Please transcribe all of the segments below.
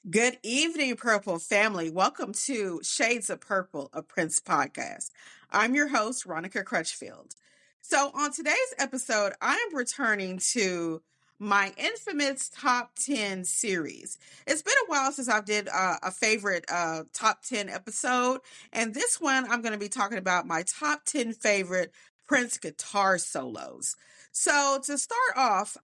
Good evening, Purple family. Welcome to Shades of Purple, a Prince podcast. I'm your host, Ronica Crutchfield. So, on today's episode, I am returning to my infamous top 10 series. It's been a while since I did a favorite top 10 episode, and this one I'm going to be talking about my top 10 favorite Prince guitar solos. So, to start off,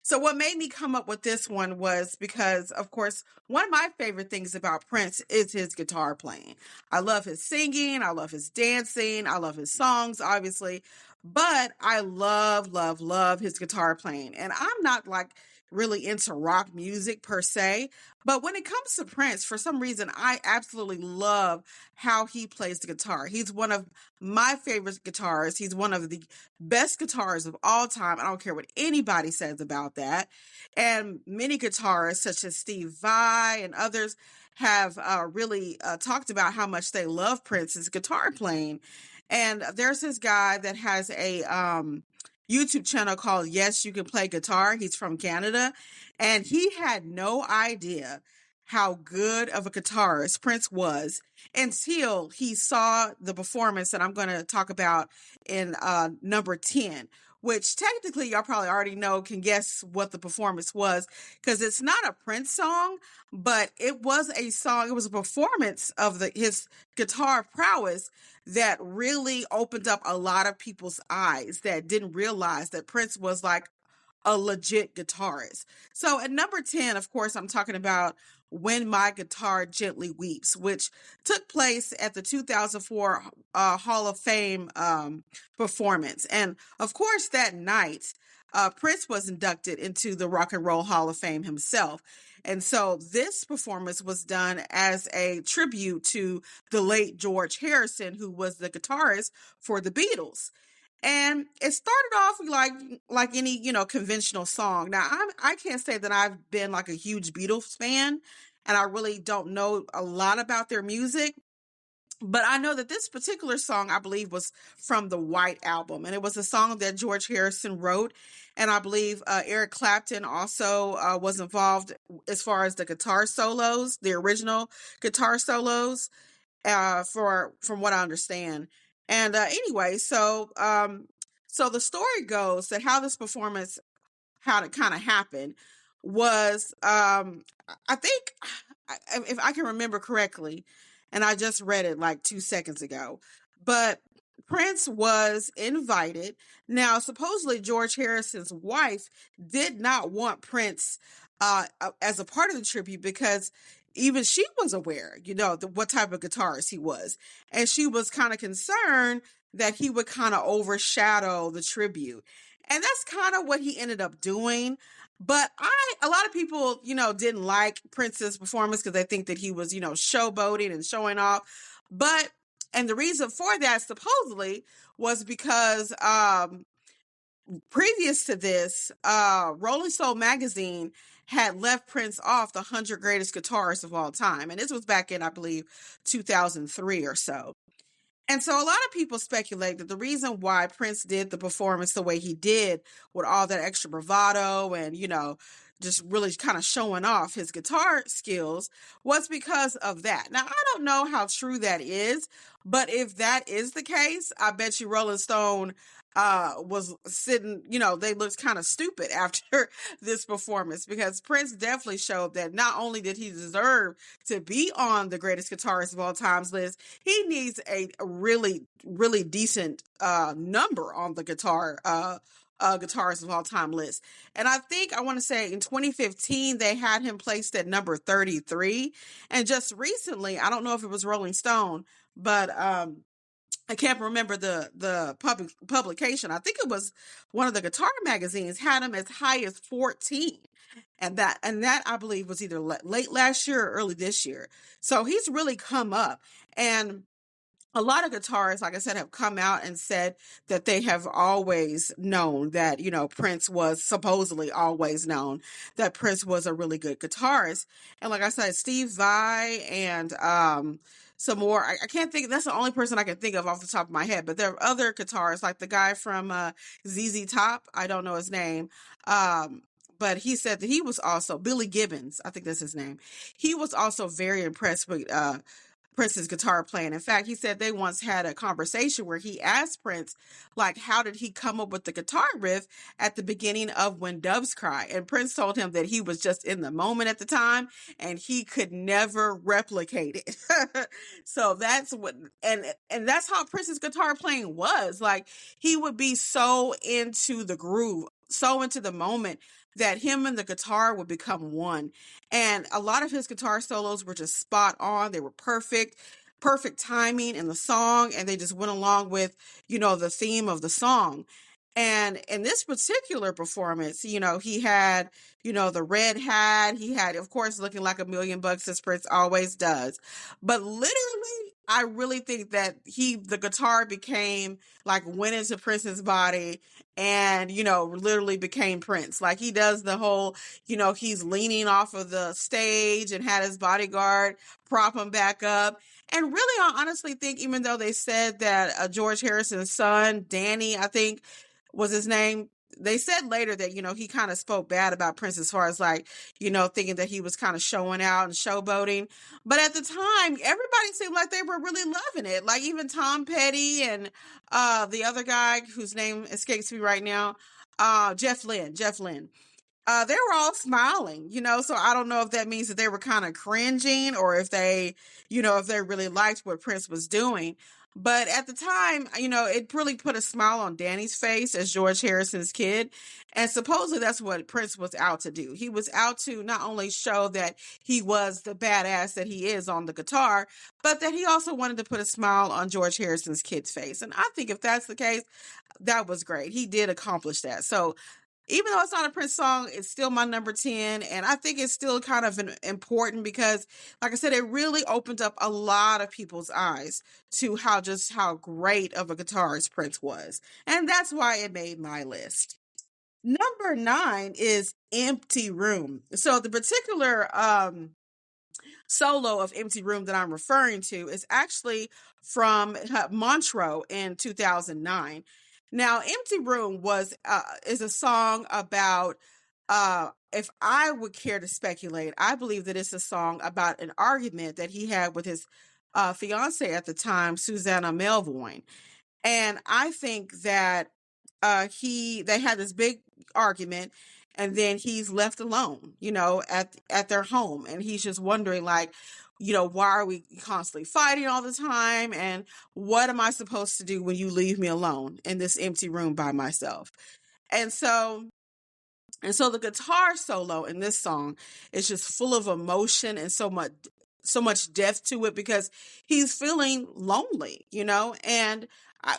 so what made me come up with this one was because, of course, one of my favorite things about Prince is his guitar playing. I love his singing, I love his dancing, I love his songs, obviously, but I love his guitar playing. And I'm not like really into rock music per se, but when it comes to Prince, for some reason, I absolutely love how he plays the guitar. He's one of my favorite guitarists. He's one of the best guitarists of all time. I don't care what anybody says about that. And many guitarists, such as Steve Vai and others, have really talked about how much they love Prince's guitar playing. And there's this guy that has a YouTube channel called Yes, You Can Play Guitar. He's from Canada. And he had no idea how good of a guitarist Prince was until he saw the performance that I'm going to talk about in number 10, which technically y'all probably already know, can guess what the performance was, because it's not a Prince song, but it was a song. It was a performance of his guitar prowess that really opened up a lot of people's eyes that didn't realize that Prince was like a legit guitarist. So at number 10, of course, I'm talking about When My Guitar Gently Weeps, which took place at the 2004 Hall of Fame performance. And of course, that night, Prince was inducted into the Rock and Roll Hall of Fame himself. And so this performance was done as a tribute to the late George Harrison, who was the guitarist for the Beatles. And it started off like any, conventional song. Now, I can't say that I've been like a huge Beatles fan, and I really don't know a lot about their music. But I know that this particular song, I believe, was from the White Album, and it was a song that George Harrison wrote. And I believe Eric Clapton also was involved as far as the guitar solos, the original guitar solos, from what I understand. And anyway, so the story goes that how this performance, how it kind of happened was, I think, if I can remember correctly, and I just read it like 2 seconds ago, but Prince was invited. Now, supposedly George Harrison's wife did not want Prince as a part of the tribute because even she was aware, what type of guitarist he was. And she was kind of concerned that he would kind of overshadow the tribute. And that's kind of what he ended up doing. But a lot of people, didn't like Prince's performance because they think that he was, showboating and showing off. And the reason for that supposedly was because, previous to this, Rolling Stone magazine had left Prince off the 100 greatest guitarists of all time. And this was back in, I believe, 2003 or so. And so a lot of people speculate that the reason why Prince did the performance the way he did, with all that extra bravado and, just really kind of showing off his guitar skills, was because of that. Now, I don't know how true that is, but if that is the case, I bet you Rolling Stone was sitting, they looked kind of stupid after this performance, because Prince definitely showed that not only did he deserve to be on the greatest guitarist of all times list, he needs a really, really decent number on the guitarist of all time list. And I think, I want to say in 2015, they had him placed at number 33. And just recently, I don't know if it was Rolling Stone, but I can't remember the publication. I think it was one of the guitar magazines had him as high as 14. And that I believe was either late last year or early this year. So he's really come up. And a lot of guitarists, like I said, have come out and said that they have always known that, Prince was supposedly always known that Prince was a really good guitarist. And like I said, Steve Vai and some more, I can't think, that's the only person I can think of off the top of my head, but there are other guitarists, like the guy from ZZ Top, I don't know his name, but he said that he was also Billy Gibbons, I think that's his name. He was also very impressed with Prince's guitar playing. In fact, he said they once had a conversation where he asked Prince, like, how did he come up with the guitar riff at the beginning of When Doves Cry? And Prince told him that he was just in the moment at the time and he could never replicate it. So that's what, and that's how Prince's guitar playing was. Like, he would be so into the groove, so into the moment that him and the guitar would become one. And a lot of his guitar solos were just spot on. They were perfect, perfect timing in the song, and they just went along with, the theme of the song. And in this particular performance, he had, the red hat. He had, of course, looking like $1,000,000, as Prince always does. But literally, I really think that the guitar became like went into Prince's body and, literally became Prince. Like, he does the whole, he's leaning off of the stage and had his bodyguard prop him back up. And really, I honestly think, even though they said that George Harrison's son, Danny, I think was his name, they said later that, he kind of spoke bad about Prince as far as like, thinking that he was kind of showing out and showboating. But at the time, everybody seemed like they were really loving it. Like, even Tom Petty and the other guy whose name escapes me right now, Jeff Lynne. They were all smiling, so I don't know if that means that they were kind of cringing or if they, if they really liked what Prince was doing. But at the time, it really put a smile on Danny's face as George Harrison's kid. And supposedly that's what Prince was out to do. He was out to not only show that he was the badass that he is on the guitar, but that he also wanted to put a smile on George Harrison's kid's face. And I think if that's the case, that was great. He did accomplish that. So even though it's not a Prince song, it's still my number 10. And I think it's still kind of important because, like I said, it really opened up a lot of people's eyes to how great of a guitarist Prince was. And that's why it made my list. Number 9 is Empty Room. So the particular solo of Empty Room that I'm referring to is actually from Montreux in 2009. Now, Empty Room is a song about, if I would care to speculate, I believe that it's a song about an argument that he had with his fiance at the time, Susanna Melvoin. And I think that they had this big argument, and then he's left alone, at their home, and he's just wondering, like, why are we constantly fighting all the time, and what am I supposed to do when you leave me alone in this empty room by myself? And so the guitar solo in this song is just full of emotion and so much depth to it because he's feeling lonely, and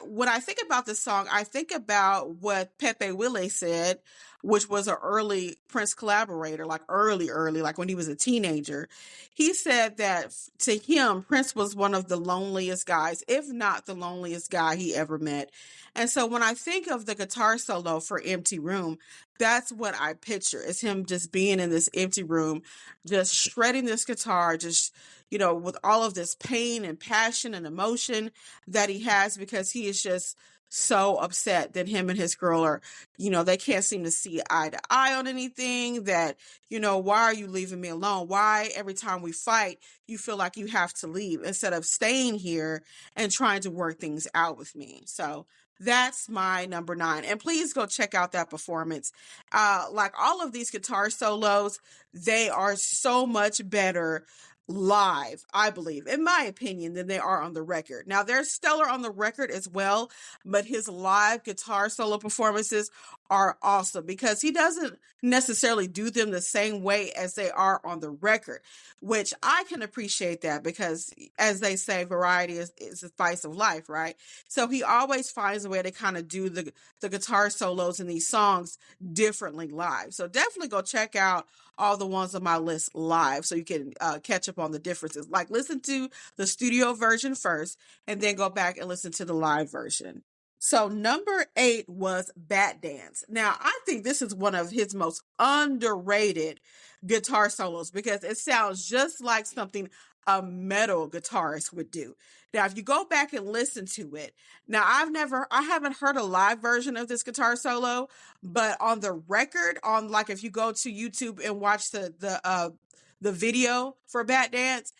when I think about this song, I think about what Pepe Wille said, which was an early Prince collaborator, like early, like when he was a teenager. He said that to him, Prince was one of the loneliest guys, if not the loneliest guy he ever met. And so when I think of the guitar solo for Empty Room, that's what I picture, is him just being in this empty room, just shredding this guitar, just, with all of this pain and passion and emotion that he has, because he is just so upset that him and his girl are, they can't seem to see eye to eye on anything, that, why are you leaving me alone? Why every time we fight, you feel like you have to leave instead of staying here and trying to work things out with me? So that's my number 9. And please go check out that performance. Like all of these guitar solos, they are so much better live, I believe, in my opinion, than they are on the record. Now, they're stellar on the record as well, but his live guitar solo performances are awesome because he doesn't necessarily do them the same way as they are on the record, which I can appreciate that because, as they say, variety is the spice of life, right? So he always finds a way to kind of do the guitar solos in these songs differently live. So definitely go check out all the ones on my list live so you can catch up on the differences. Like, listen to the studio version first and then go back and listen to the live version. So number 8 was Bat Dance. Now, I think this is one of his most underrated guitar solos because it sounds just like something a metal guitarist would do. Now, if you go back and listen to it, now I haven't heard a live version of this guitar solo, but on the record, on like if you go to YouTube and watch the video for Bat Dance,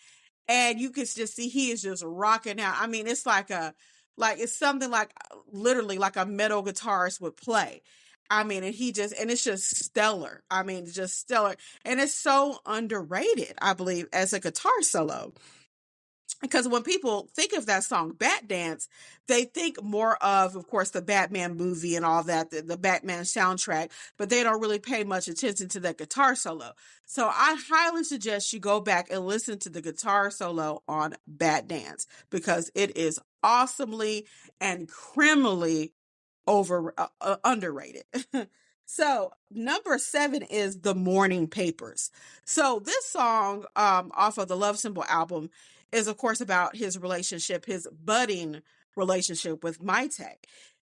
and you can just see he is just rocking out. I mean, it's it's something like literally like a metal guitarist would play. I mean, and it's just stellar. I mean, just stellar. And it's so underrated, I believe, as a guitar solo. Because when people think of that song, Bat Dance, they think more of course, the Batman movie and all that, the Batman soundtrack, but they don't really pay much attention to that guitar solo. So I highly suggest you go back and listen to the guitar solo on Bat Dance because it is awesomely and criminally underrated. So number 7 is The Morning Papers. So this song off of the Love Symbol album is of course about his relationship, his budding relationship with Maite.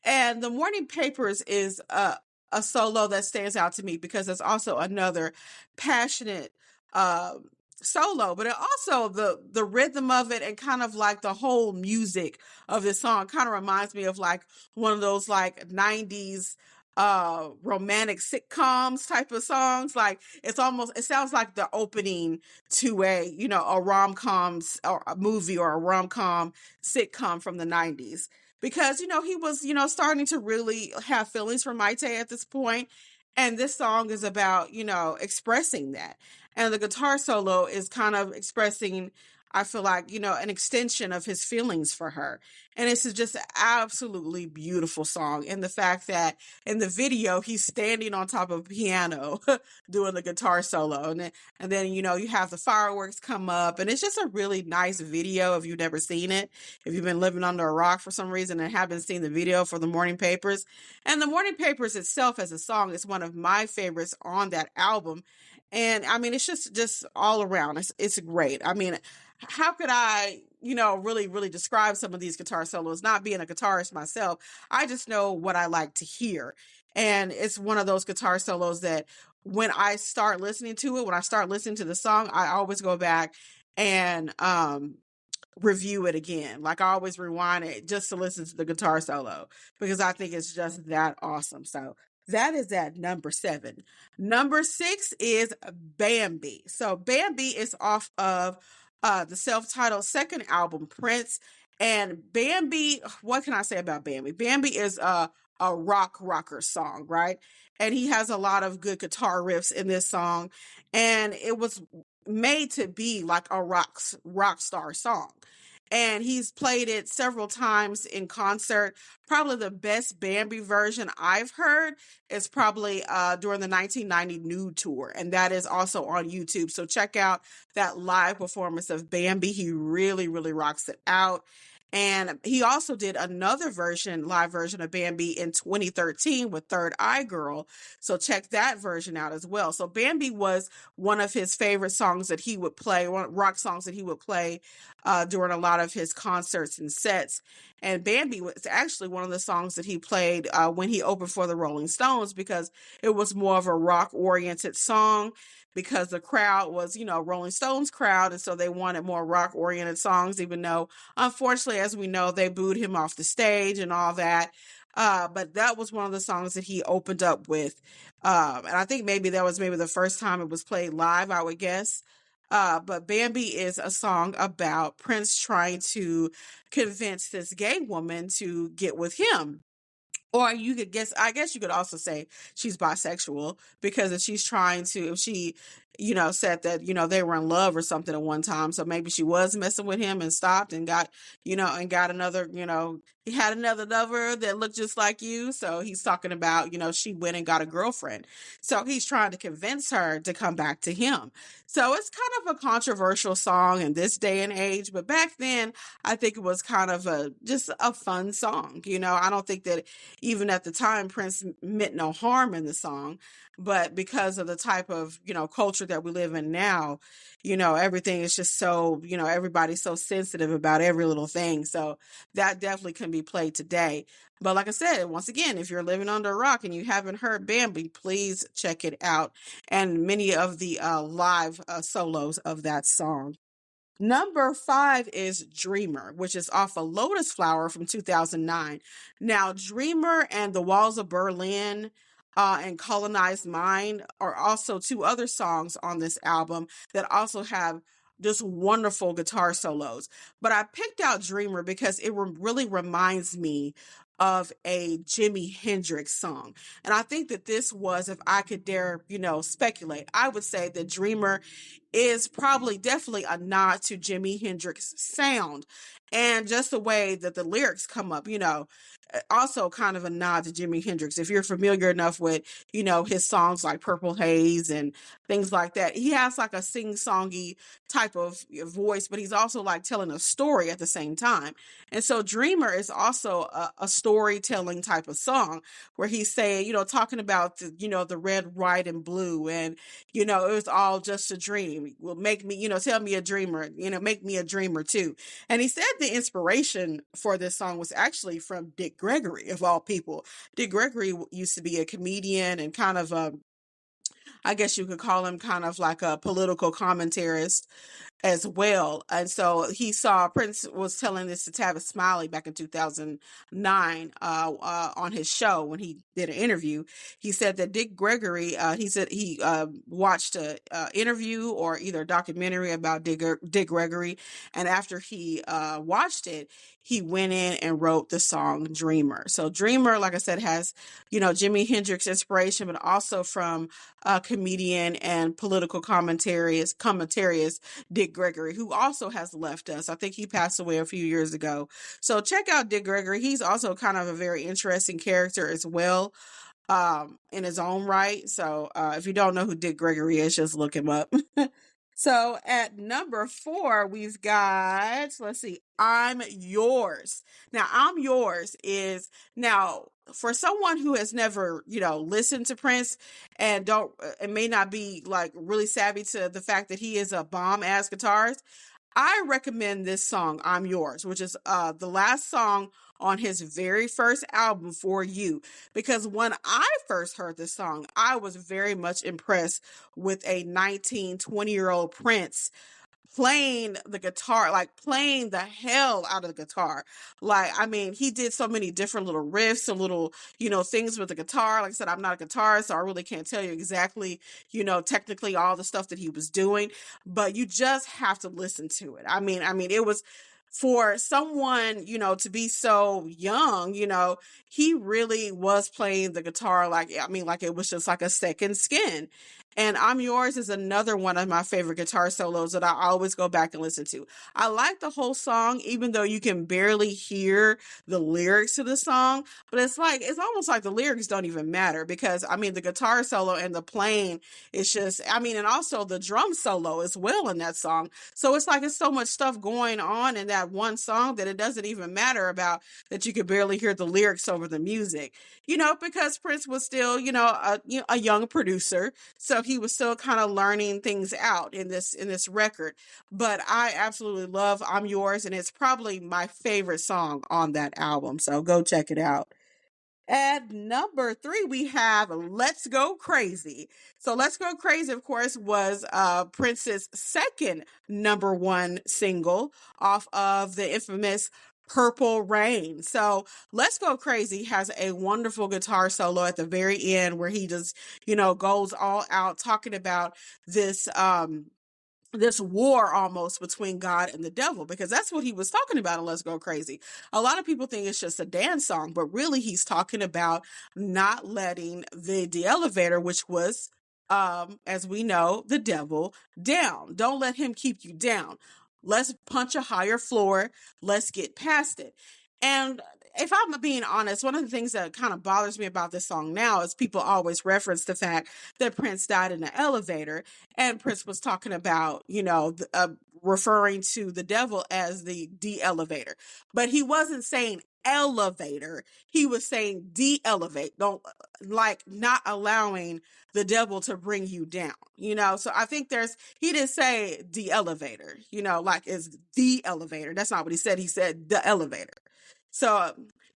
And The Morning Papers is a solo that stands out to me because it's also another passionate uh, solo, but it also the rhythm of it and kind of like the whole music of this song kind of reminds me of like one of those like 90s romantic sitcoms type of songs. Like it sounds like the opening to a rom-coms or a movie or a rom-com sitcom from the 90s because he was starting to really have feelings for Maite at this point, and this song is about expressing that, and the guitar solo is kind of expressing, I feel like, an extension of his feelings for her. And it's just an absolutely beautiful song. And the fact that in the video, he's standing on top of a piano doing the guitar solo. And then, you have the fireworks come up. And it's just a really nice video if you've never seen it. If you've been living under a rock for some reason and haven't seen the video for The Morning Papers. And The Morning Papers itself as a song is one of my favorites on that album. And I mean, it's just all around. It's great. I mean, how could I, really, really describe some of these guitar solos? Not being a guitarist myself, I just know what I like to hear. And it's one of those guitar solos that when I start listening to it, when I start listening to the song, I always go back and review it again. Like I always rewind it just to listen to the guitar solo because I think it's just that awesome. So that is at number 7. Number 6 is Bambi. So Bambi is off of the self-titled second album, Prince. And Bambi, what can I say about Bambi? Bambi is a rocker song, right? And he has a lot of good guitar riffs in this song. And it was made to be like a rock star song. And he's played it several times in concert. Probably the best Bambi version I've heard is probably during the 1990 Nude Tour. And that is also on YouTube. So check out that live performance of Bambi. He really, really rocks it out. And he also did another live version of Bambi in 2013 with Third Eye Girl. So check that version out as well. So Bambi was one of his favorite songs that he would play, rock songs that he would play during a lot of his concerts and sets. And Bambi was actually one of the songs that he played when he opened for the Rolling Stones because it was more of a rock-oriented song because the crowd was, Rolling Stones crowd. And so they wanted more rock-oriented songs, even though, unfortunately, as we know, they booed him off the stage and all that. But that was one of the songs that he opened up with. And I think that was maybe the first time it was played live, I would guess. But Bambi is a song about Prince trying to convince this gay woman to get with him. Or I guess you could also say she's bisexual because if she, said that, they were in love or something at one time. So maybe she was messing with him and stopped and got another, he had another lover that looked just like you. So he's talking about, she went and got a girlfriend. So he's trying to convince her to come back to him. So it's kind of a controversial song in this day and age. But back then, I think it was kind of just a fun song. I don't think that even at the time, Prince meant no harm in the song. but because of the type of, culture that we live in now, everything is just so, everybody's so sensitive about every little thing. So that definitely can be played today. But like I said, once again, if you're living under a rock and you haven't heard Bambi, please check it out. And many of the live solos of that song. Number 5 is Dreamer, which is off of Lotus Flower from 2009. Now, Dreamer and The Walls of Berlin and Colonized Mind are also two other songs on this album that also have just wonderful guitar solos. But I picked out Dreamer because it really reminds me of a Jimi Hendrix song. And I think that this was, if I could dare, speculate, I would say that Dreamer is probably definitely a nod to Jimi Hendrix sound and just the way that the lyrics come up, also kind of a nod to Jimi Hendrix. If you're familiar enough with, his songs like Purple Haze and things like that, he has like a sing-songy type of voice, but he's also like telling a story at the same time. And so Dreamer is also a storytelling type of song where he's saying, talking about the red, white, and blue, and it was all just a dream. Will make me, tell me a dreamer, make me a dreamer too. And he said the inspiration for this song was actually from Dick Gregory, of all people. Dick Gregory used to be a comedian and kind of I guess you could call him kind of like a political commentarist as well. And so he saw, Prince was telling this to Tavis Smiley back in 2009 on his show when he did an interview. He said that Dick Gregory, he said he watched an interview or either a documentary about Dick Gregory. And after he watched it, he went in and wrote the song Dreamer. So Dreamer, like I said, has, Jimi Hendrix inspiration, but also from comedian and political commentarist Dick Gregory, who also has left us. I think he passed away a few years ago. So check out Dick Gregory. He's also kind of a very interesting character as well, in his own right. So if you don't know who Dick Gregory is, just look him up. So at number 4, we've got, let's see, I'm Yours. Now, I'm Yours is, now, for someone who has never, listened to Prince and it may not be like really savvy to the fact that he is a bomb ass guitarist, I recommend this song, I'm Yours, which is the last song on his very first album, For You. Because when I first heard this song, I was very much impressed with a 19, 20-year-old Prince playing the guitar, like playing the hell out of the guitar. Like, I mean, he did so many different little riffs and little, things with the guitar. Like I said, I'm not a guitarist, so I really can't tell you exactly, technically all the stuff that he was doing, but you just have to listen to it. I mean, it was, for someone, to be so young, he really was playing the guitar like it was just like a second skin. And I'm Yours is another one of my favorite guitar solos that I always go back and listen to. I like the whole song, even though you can barely hear the lyrics to the song, but it's almost like the lyrics don't even matter because, the guitar solo and the playing is just, and also the drum solo as well in that song. So it's like, it's so much stuff going on in that one song that it doesn't even matter about that you could barely hear the lyrics over the music, because Prince was still, a young producer. So he was still kind of learning things out in this record. But I absolutely love I'm Yours, and it's probably my favorite song on that album. So go check it out. At number 3, we have Let's Go Crazy. So Let's Go Crazy, of course, was Prince's second number 1 single off of the infamous Purple Rain. So Let's Go Crazy has a wonderful guitar solo at the very end where he just, goes all out talking about this war almost between God and the devil, because that's what he was talking about in Let's Go Crazy. A lot of people think it's just a dance song, but really he's talking about not letting the elevator, which was, as we know, the devil, down. Don't let him keep you down. Let's punch a higher floor. Let's get past it. And if I'm being honest, one of the things that kind of bothers me about this song now is people always reference the fact that Prince died in the elevator, and Prince was talking about, referring to the devil as the elevator, but he wasn't saying elevator. He was saying de-elevate. Don't, like, not allowing the devil to bring you down, you know? So I think he didn't say de-elevator, you know, like it's the elevator. That's not what he said. He said the elevator. So,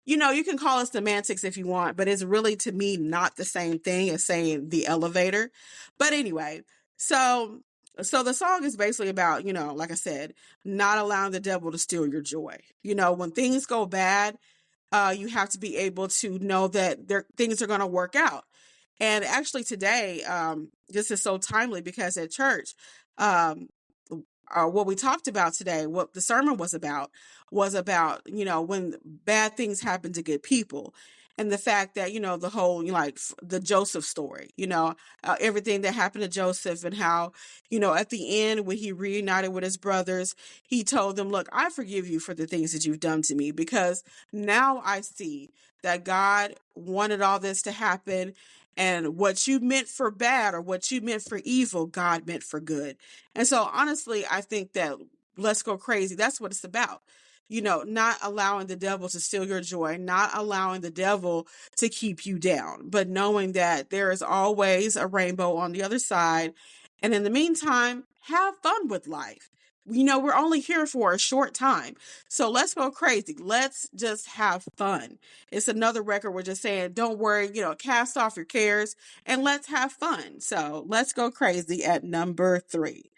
you know, you can call it semantics if you want, but it's really, to me, not the same thing as saying the elevator. But anyway, so the song is basically about, you know, like I said, not allowing the devil to steal your joy. You know, when things go bad, you have to be able to know that things are going to work out. And actually today, this is so timely because at church, um, what we talked about today, what the sermon was about, you know, when bad things happen to good people. And the fact that, you know, the whole, you know, like the Joseph story, you know, everything that happened to Joseph and how, you know, at the end, when he reunited with his brothers, he told them, look, I forgive you for the things that you've done to me, because now I see that God wanted all this to happen. And what you meant for bad or what you meant for evil, God meant for good. And so honestly, I think that Let's Go Crazy, that's what it's about. You know, not allowing the devil to steal your joy, not allowing the devil to keep you down, but knowing that there is always a rainbow on the other side. And in the meantime, have fun with life. You know, we're only here for a short time. So let's go crazy. Let's just have fun. It's another record. We're just saying, don't worry, you know, cast off your cares and let's have fun. So Let's Go Crazy at number 3.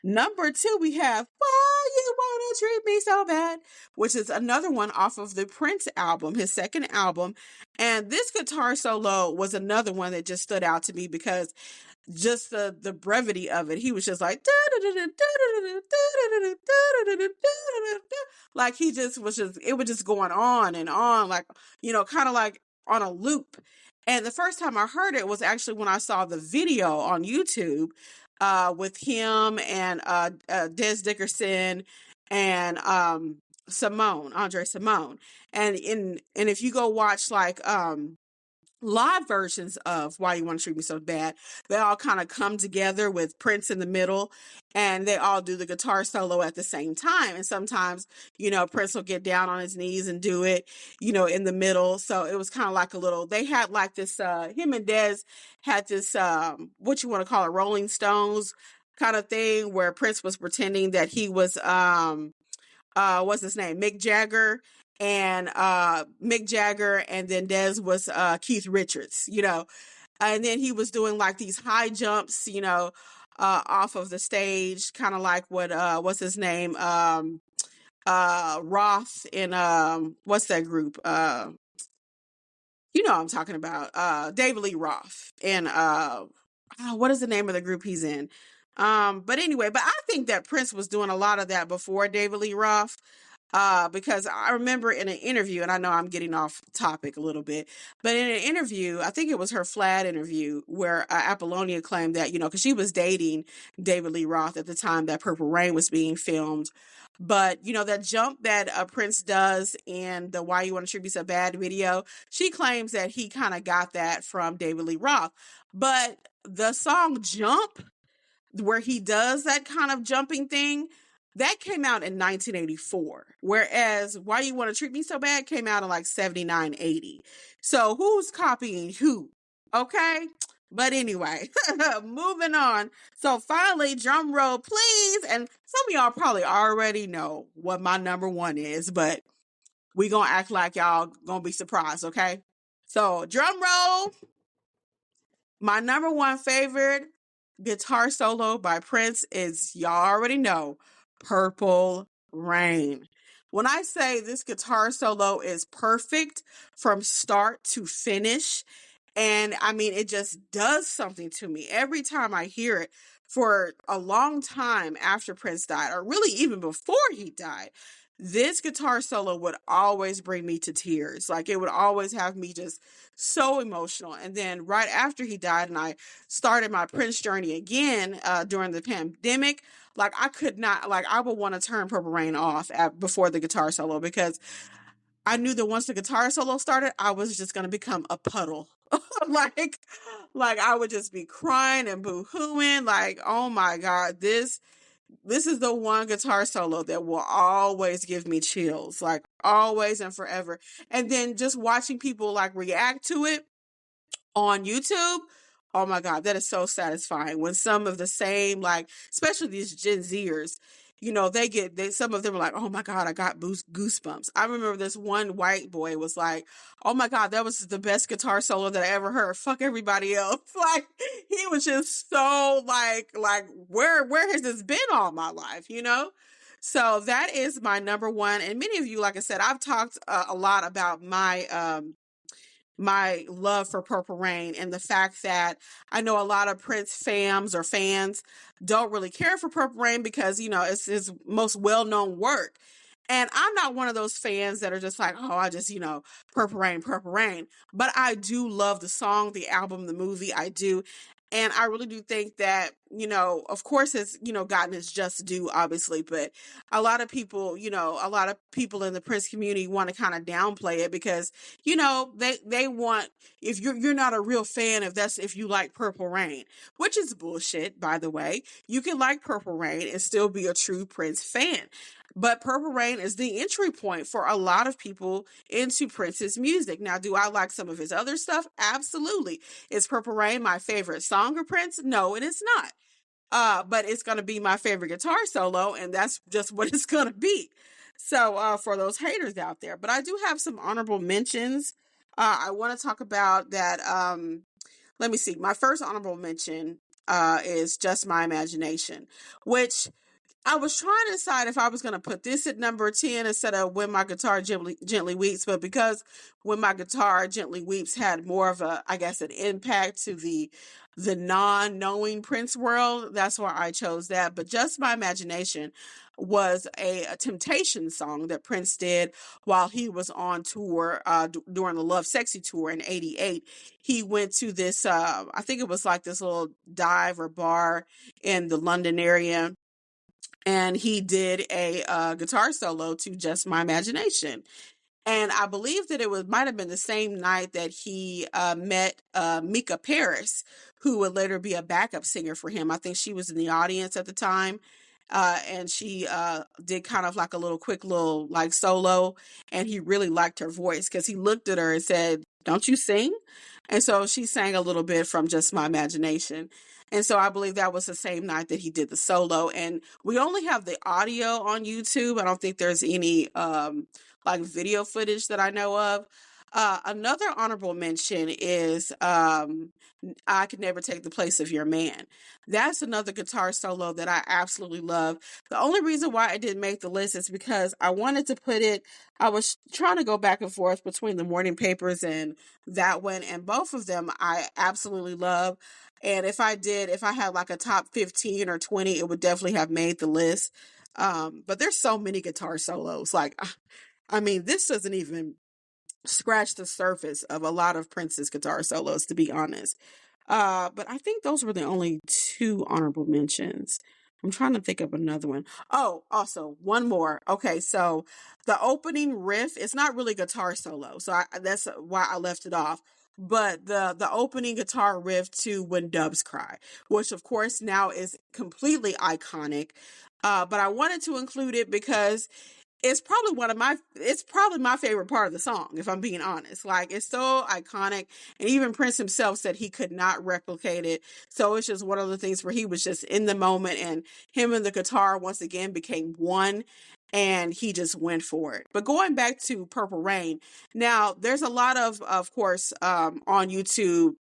Number 2, we have Why You Wanna Treat Me So Bad, which is another one off of the Prince album, his second album. And this guitar solo was another one that just stood out to me because just the brevity of it. He was just like like he just was just it was just going on and on, like, you know, kind of like on a loop. And the first time I heard it was actually when I saw the video on YouTube with him and Des Dickerson and Andre Simone. And if you go watch like live versions of Why You Want to Treat Me So Bad, they all kind of come together with Prince in the middle, and they all do the guitar solo at the same time. And sometimes, you know, Prince will get down on his knees and do it, you know, in the middle. So it was kind of like they had like this, him and Dez had this, what you want to call it, Rolling Stones kind of thing, where Prince was pretending that he was, what's his name? Mick Jagger, and then Dez was Keith Richards, you know. And then he was doing like these high jumps, you know, off of the stage, kind of like what's his name? Roth in what's that group? You know what I'm talking about. David Lee Roth and what is the name of the group he's in? But anyway, but I think that Prince was doing a lot of that before David Lee Roth. Because I remember in an interview, and I know I'm getting off topic a little bit, but in an interview, I think it was her Flat interview, where Apollonia claimed that, you know, because she was dating David Lee Roth at the time that Purple Rain was being filmed. But, you know, that jump that Prince does in the Why You Want to Treat Me So Bad video, she claims that he kind of got that from David Lee Roth. But the song Jump, where he does that kind of jumping thing, that came out in 1984, whereas Why You Want to Treat Me So Bad came out in like 79, 80. So who's copying who? Okay. But anyway, moving on. So finally, drum roll, please. And some of y'all probably already know what my number 1 is, but we gonna act like y'all gonna be surprised, okay? So drum roll. My number 1 favorite guitar solo by Prince is, y'all already know, Purple Rain. When I say this guitar solo is perfect from start to finish, and I mean, it just does something to me every time I hear it. For a long time after Prince died, or really even before he died, this guitar solo would always bring me to tears. Like, it would always have me just so emotional. And then right after he died and I started my Prince journey again during the pandemic, like, I could not, like, I would want to turn Purple Rain off before the guitar solo, because I knew that once the guitar solo started, I was just going to become a puddle. like, like I would just be crying and boo-hooing. Like, oh my God, this is the one guitar solo that will always give me chills. Like, always and forever. And then just watching people like react to it on YouTube. Oh my God, that is so satisfying when some of the same, like, especially these Gen Zers, some of them are like, oh my God, I got goosebumps. I remember this one white boy was like, oh my God, that was the best guitar solo that I ever heard. Fuck everybody else. Like, he was just so like, where has this been all my life? So that is my number one. And many of you, like I said, I've talked a lot about my love for Purple Rain and the fact that I know a lot of Prince fans don't really care for Purple Rain because, it's his most well-known work. And I'm not one of those fans that are just like, oh, I just, Purple Rain, Purple Rain. But I do love the song, the album, the movie. I do. And I really do think that, of course it's, gotten its just due, obviously, but a lot of people in the Prince community want to kind of downplay it because, they want, if you're not a real fan, if you like Purple Rain, which is bullshit, by the way. You can like Purple Rain and still be a true Prince fan. But Purple Rain is the entry point for a lot of people into Prince's music. Now, do I like some of his other stuff? Absolutely. Is Purple Rain my favorite song of Prince? No, it is not. But it's going to be my favorite guitar solo, and that's just what it's going to be. So, for those haters out there. But I do have some honorable mentions. I want to talk about that. Let me see. My first honorable mention is Just My Imagination, which I was trying to decide if I was going to put this at number 10 instead of When My Guitar Gently Weeps, but because When My Guitar Gently Weeps had more of an impact to the non-knowing Prince world, that's why I chose that. But Just My Imagination was a Temptation song that Prince did while he was on tour during the Love Sexy tour in '88. He went to this, I think it was like this little dive or bar in the London area, and he did a guitar solo to Just My Imagination. And I believe that might have been the same night that he met Mika Paris, who would later be a backup singer for him. I think she was in the audience at the time. And she did kind of like a quick little like solo, and he really liked her voice because he looked at her and said, "Don't you sing?" And so she sang a little bit from Just My Imagination. And so I believe that was the same night that he did the solo. And we only have the audio on YouTube. I don't think there's any like video footage that I know of. Another honorable mention is I Could Never Take the Place of Your Man. That's another guitar solo that I absolutely love. The only reason why I didn't make the list is because I wanted to put it, I was trying to go back and forth between the Morning Papers and that one, and both of them I absolutely love. And if I had like a top 15 or 20, it would definitely have made the list. But there's so many guitar solos. Like, I mean, this doesn't even scratch the surface of a lot of Prince's guitar solos, to be honest. But I think those were the only two honorable mentions. I'm trying to think of another one. Oh, also one more. Okay, so the opening riff, it's not really guitar solo, so that's why I left it off. But the opening guitar riff to When Doves Cry, which of course now is completely iconic. But I wanted to include it because it's probably my favorite part of the song, if I'm being honest. Like, it's so iconic, and even Prince himself said he could not replicate it. So it's just one of the things where he was just in the moment, and him and the guitar once again became one, and he just went for it. But going back to Purple Rain, now there's a lot of course, on YouTube,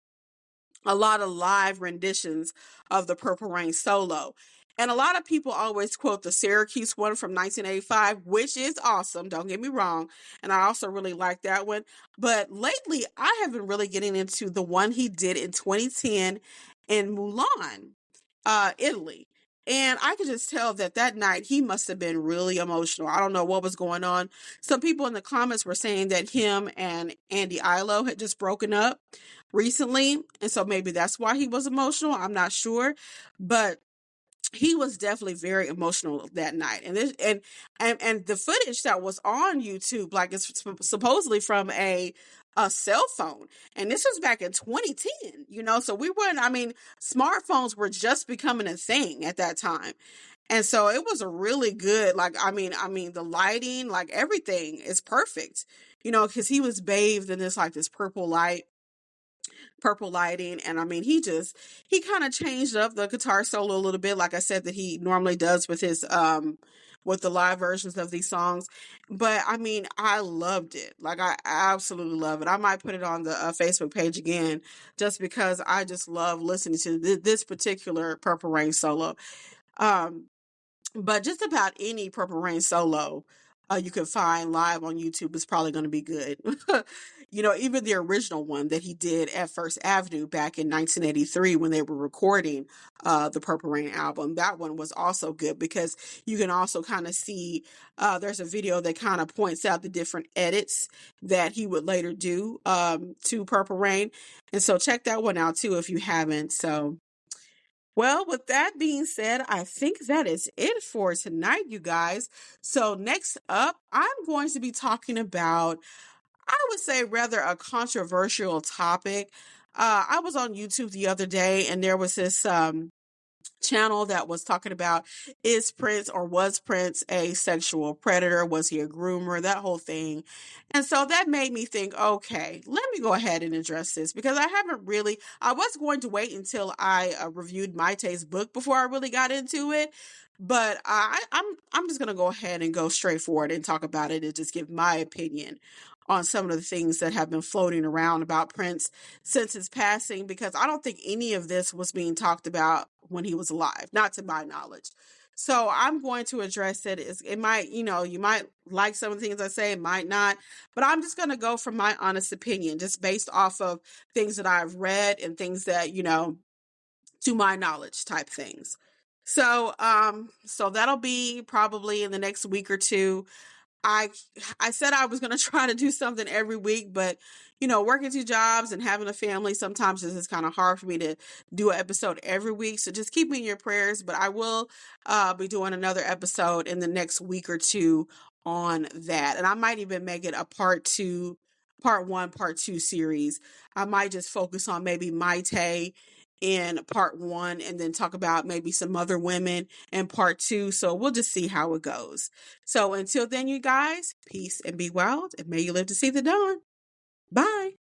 a lot of live renditions of the Purple Rain solo. And a lot of people always quote the Syracuse one from 1985, which is awesome. Don't get me wrong. And I also really like that one. But lately, I have been really getting into the one he did in 2010 in Milan, Italy. And I could just tell that night he must have been really emotional. I don't know what was going on. Some people in the comments were saying that him and Andy Ilo had just broken up recently. And so maybe that's why he was emotional. I'm not sure. But he was definitely very emotional that night. And the footage that was on YouTube, like, it's supposedly from a cell phone. And this was back in 2010, so we weren't, I mean, smartphones were just becoming a thing at that time. And so it was a really good, like, I mean, the lighting, like everything is perfect, because he was bathed in this, like this purple lighting. And I mean, he kind of changed up the guitar solo a little bit, like I said, that he normally does with his, with the live versions of these songs. But I mean, I loved it. Like, I absolutely love it. I might put it on the Facebook page again, just because I just love listening to this particular Purple Rain solo. Um, but just about any Purple Rain solo you can find live on YouTube is probably going to be good. Even the original one that he did at First Avenue back in 1983 when they were recording the Purple Rain album, that one was also good because you can also kind of see there's a video that kind of points out the different edits that he would later do to Purple Rain. And so check that one out too if you haven't. So, well, with that being said, I think that is it for tonight, you guys. So, next up, I'm going to be talking about, I would say, rather a controversial topic. I was on YouTube the other day and there was this channel that was talking about, is Prince or was Prince a sexual predator? Was he a groomer? That whole thing. And so that made me think, okay, let me go ahead and address this because I was going to wait until I reviewed Maite's book before I really got into it. But I'm just going to go ahead and go straight forward and talk about it and just give my opinion on some of the things that have been floating around about Prince since his passing, because I don't think any of this was being talked about when he was alive, not to my knowledge. So I'm going to address it. It might, you might like some of the things I say, it might not, but I'm just going to go from my honest opinion, just based off of things that I've read and things that, to my knowledge type things. So that'll be probably in the next week or two. I I said I was going to try to do something every week, but working two jobs and having a family, sometimes this is kind of hard for me to do an episode every week. So just keep me in your prayers, but I will be doing another episode in the next week or two on that. And I might even make it a part one, part two series. I might just focus on maybe Maite in part one and then talk about maybe some other women in part two. So we'll just see how it goes. So until then, you guys, peace and be wild, and may you live to see the dawn. Bye.